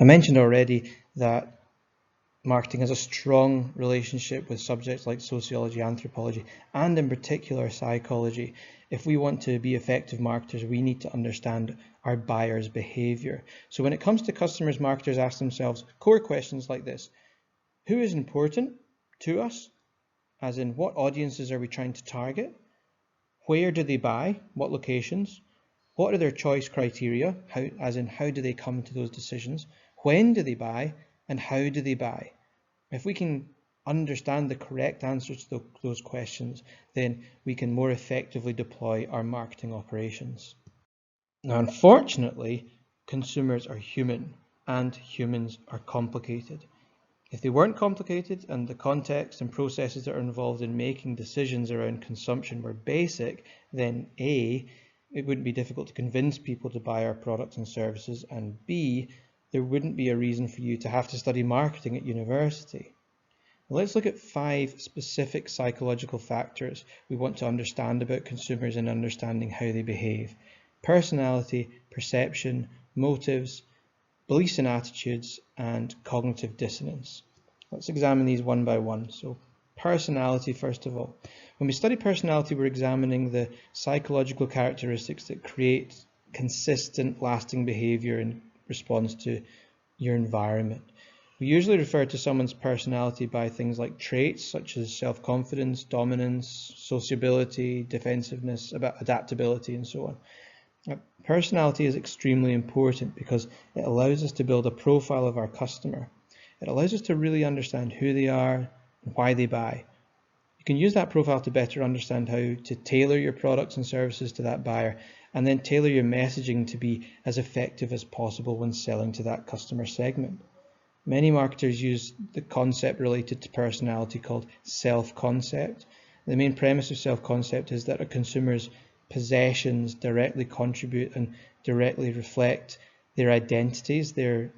I mentioned already that marketing has a strong relationship with subjects like sociology, anthropology, and in particular psychology. If we want to be effective marketers, we need to understand our buyers' behavior. So when it comes to customers, marketers ask themselves core questions like this: who is important to us? As in, what audiences are we trying to target? Where do they buy? What locations? What are their choice criteria? As in, how do they come to those decisions? When do they buy? And how do they buy? If we can understand the correct answers to those questions, then we can more effectively deploy our marketing operations. Now, unfortunately, consumers are human, and humans are complicated. If they weren't complicated and the context and processes that are involved in making decisions around consumption were basic, then A, it wouldn't be difficult to convince people to buy our products and services, and B, there wouldn't be a reason for you to have to study marketing at university. Let's look at 5 specific psychological factors we want to understand about consumers and understanding how they behave: personality, perception, motives, beliefs and attitudes, and cognitive dissonance. Let's examine these one by one. So personality, first of all. When we study personality, we're examining the psychological characteristics that create consistent, lasting behavior in response to your environment. We usually refer to someone's personality by things like traits such as self-confidence, dominance, sociability, defensiveness, adaptability, and so on. Personality is extremely important because it allows us to build a profile of our customer. It allows us to really understand who they are and why they buy. You can use that profile to better understand how to tailor your products and services to that buyer, and then tailor your messaging to be as effective as possible when selling to that customer segment. Many marketers use the concept related to personality called self-concept. The main premise of self-concept is that a consumer's possessions directly contribute and directly reflect their identities, their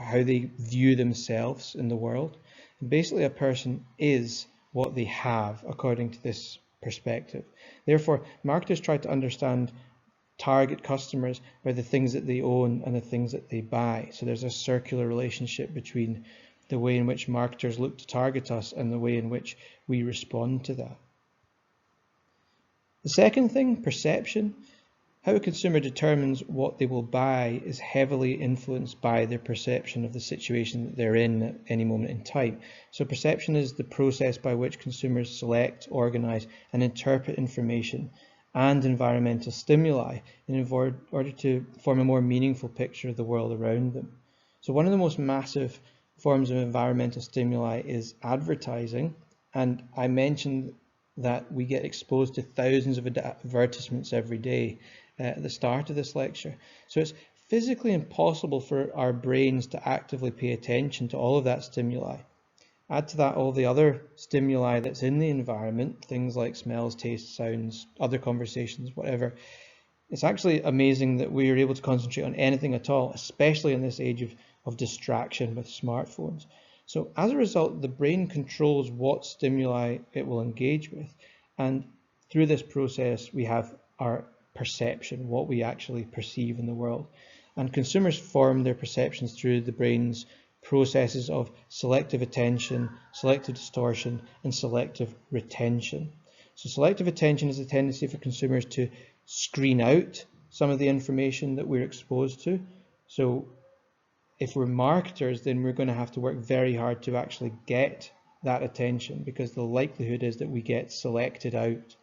how they view themselves in the world. And basically, a person is what they have according to this perspective. Therefore, marketers try to understand target customers by the things that they own and the things that they buy. So there's a circular relationship between the way in which marketers look to target us and the way in which we respond to that. The second thing, perception. How a consumer determines what they will buy is heavily influenced by their perception of the situation that they're in at any moment in time. So perception is the process by which consumers select, organize, and interpret information and environmental stimuli in order to form a more meaningful picture of the world around them. So one of the most massive forms of environmental stimuli is advertising, and I mentioned that we get exposed to thousands of advertisements every day at the start of this lecture. So it's physically impossible for our brains to actively pay attention to all of that stimuli. Add to that all the other stimuli that's in the environment, things like smells, tastes, sounds, other conversations, whatever. It's actually amazing that we are able to concentrate on anything at all, especially in this age of distraction with smartphones. So as a result, the brain controls what stimuli it will engage with. And through this process, we have our perception, what we actually perceive in the world. And consumers form their perceptions through the brain's processes of selective attention, selective distortion, and selective retention. So selective attention is a tendency for consumers to screen out some of the information that we're exposed to. So if we're marketers, then we're going to have to work very hard to actually get that attention, because the likelihood is that we get selected out.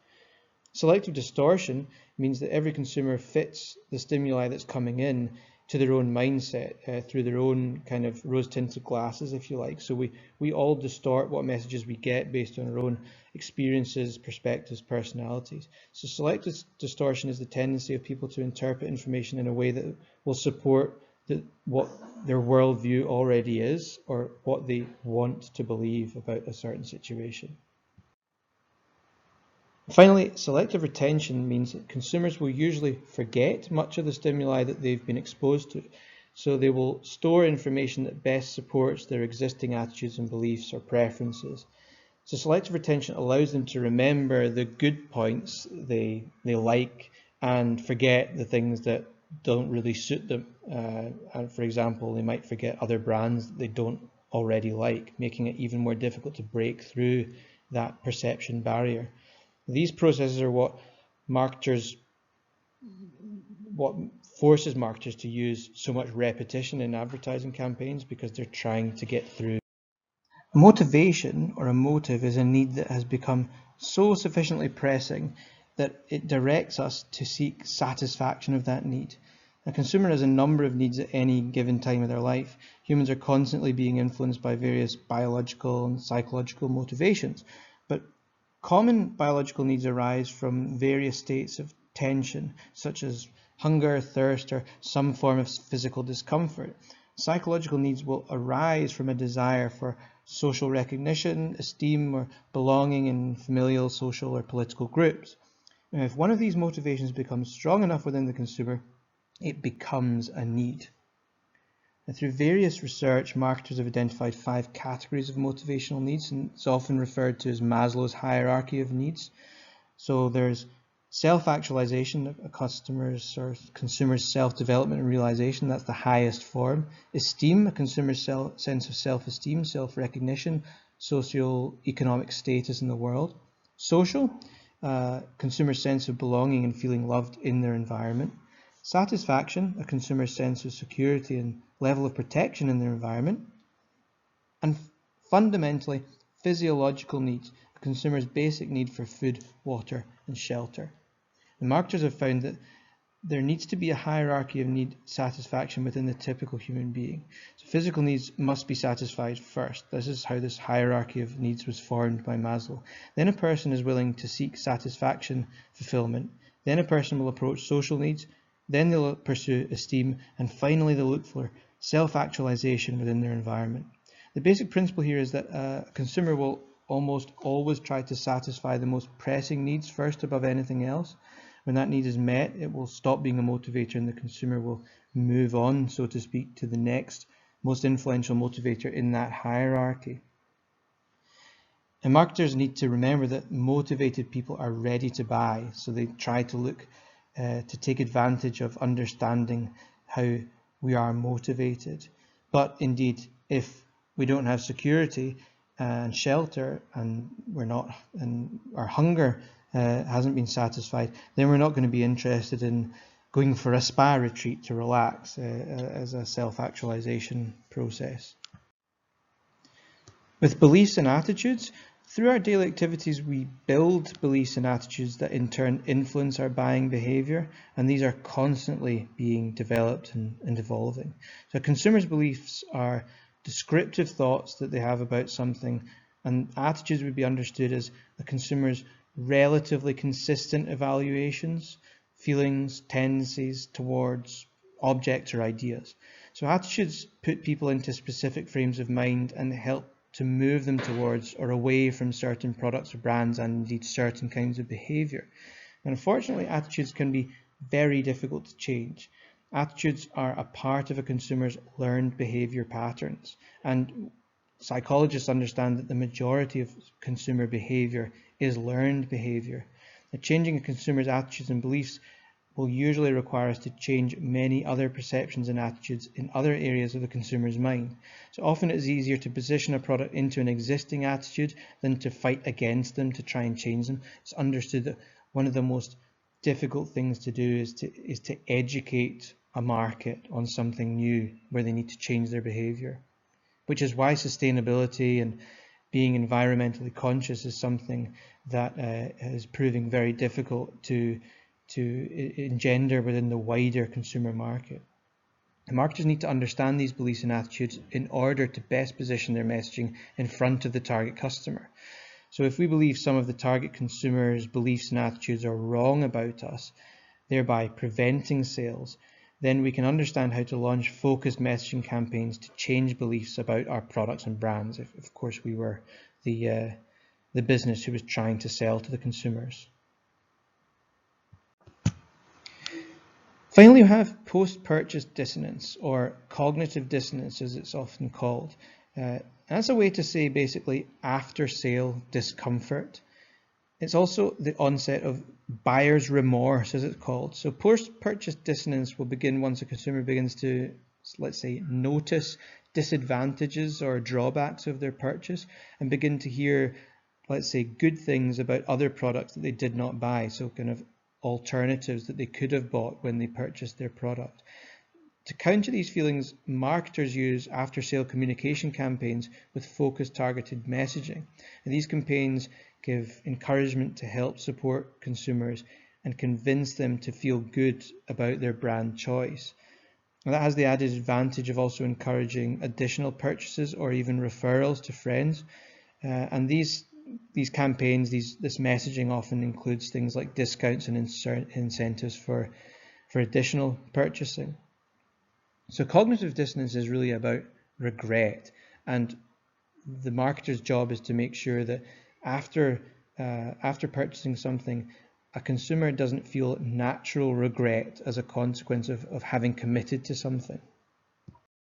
Selective distortion means that every consumer fits the stimuli that's coming in to their own mindset through their own kind of rose-tinted glasses, if you like. So we all distort what messages we get based on our own experiences, perspectives, personalities. So selective distortion is the tendency of people to interpret information in a way that will support what their worldview already is, or what they want to believe about a certain situation. Finally, selective retention means that consumers will usually forget much of the stimuli that they've been exposed to. So they will store information that best supports their existing attitudes and beliefs or preferences. So selective retention allows them to remember the good points they like and forget the things that don't really suit them. And for example, they might forget other brands that they don't already like, making it even more difficult to break through that perception barrier. These processes are what forces marketers to use so much repetition in advertising campaigns, because they're trying to get through. Motivation, or a motive, is a need that has become so sufficiently pressing that it directs us to seek satisfaction of that need. A consumer has a number of needs at any given time of their life. Humans are constantly being influenced by various biological and psychological motivations, but common biological needs arise from various states of tension, such as hunger, thirst, or some form of physical discomfort. Psychological needs will arise from a desire for social recognition, esteem, or belonging in familial, social, or political groups. And if one of these motivations becomes strong enough within the consumer, it becomes a need. And through various research, marketers have identified 5 categories of motivational needs, and it's often referred to as Maslow's hierarchy of needs. So there's self-actualization, a customer's or consumer's self-development and realization, that's the highest form. Esteem, a consumer's sense of self-esteem, self-recognition, socio-economic status in the world. Social, consumer's sense of belonging and feeling loved in their environment. Satisfaction, a consumer's sense of security and level of protection in their environment. And fundamentally, physiological needs, a consumer's basic need for food, water, and shelter. And marketers have found that there needs to be a hierarchy of need satisfaction within the typical human being. So physical needs must be satisfied first. This is how this hierarchy of needs was formed by Maslow. Then a person is willing to seek satisfaction, fulfillment. Then a person will approach social needs. Then they'll pursue esteem. And finally, they'll look for self-actualization within their environment. The basic principle here is that a consumer will almost always try to satisfy the most pressing needs first above anything else. When that need is met, it will stop being a motivator and the consumer will move on, so to speak, to the next most influential motivator in that hierarchy. And marketers need to remember that motivated people are ready to buy, so they try to look to take advantage of understanding how we are motivated. But indeed, if we don't have security and shelter, and our hunger hasn't been satisfied, then we're not going to be interested in going for a spa retreat to relax as a self-actualization process. With beliefs and attitudes, through our daily activities, we build beliefs and attitudes that in turn influence our buying behavior, and these are constantly being developed and evolving. So consumers' beliefs are descriptive thoughts that they have about something, and attitudes would be understood as the consumer's relatively consistent evaluations, feelings, tendencies towards objects or ideas. So attitudes put people into specific frames of mind and help to move them towards or away from certain products or brands, and indeed certain kinds of behavior. And unfortunately, attitudes can be very difficult to change. Attitudes are a part of a consumer's learned behavior patterns, and psychologists understand that the majority of consumer behavior is learned behavior. Now, changing a consumer's attitudes and beliefs will usually require us to change many other perceptions and attitudes in other areas of the consumer's mind. So often it's easier to position a product into an existing attitude than to fight against them to try and change them. It's understood that one of the most difficult things to do is to educate a market on something new where they need to change their behavior, which is why sustainability and being environmentally conscious is something that is proving very difficult to engender within the wider consumer market. And marketers need to understand these beliefs and attitudes in order to best position their messaging in front of the target customer. So if we believe some of the target consumers' beliefs and attitudes are wrong about us, thereby preventing sales, then we can understand how to launch focused messaging campaigns to change beliefs about our products and brands, if of course we were the business who was trying to sell to the consumers. Finally, we have post-purchase dissonance, or cognitive dissonance as it's often called. That's a way to say basically after-sale discomfort. It's also the onset of buyer's remorse, as it's called. So post-purchase dissonance will begin once a consumer begins to, let's say, notice disadvantages or drawbacks of their purchase and begin to hear, let's say, good things about other products that they did not buy. So kind of alternatives that they could have bought when they purchased their product. To counter these feelings, marketers use after-sale communication campaigns with focused, targeted messaging. And these campaigns give encouragement to help support consumers and convince them to feel good about their brand choice. And that has the added advantage of also encouraging additional purchases or even referrals to friends. And these campaigns, this messaging often includes things like discounts and incentives for additional purchasing. So cognitive dissonance is really about regret, and the marketer's job is to make sure that after purchasing something, a consumer doesn't feel natural regret as a consequence of having committed to something.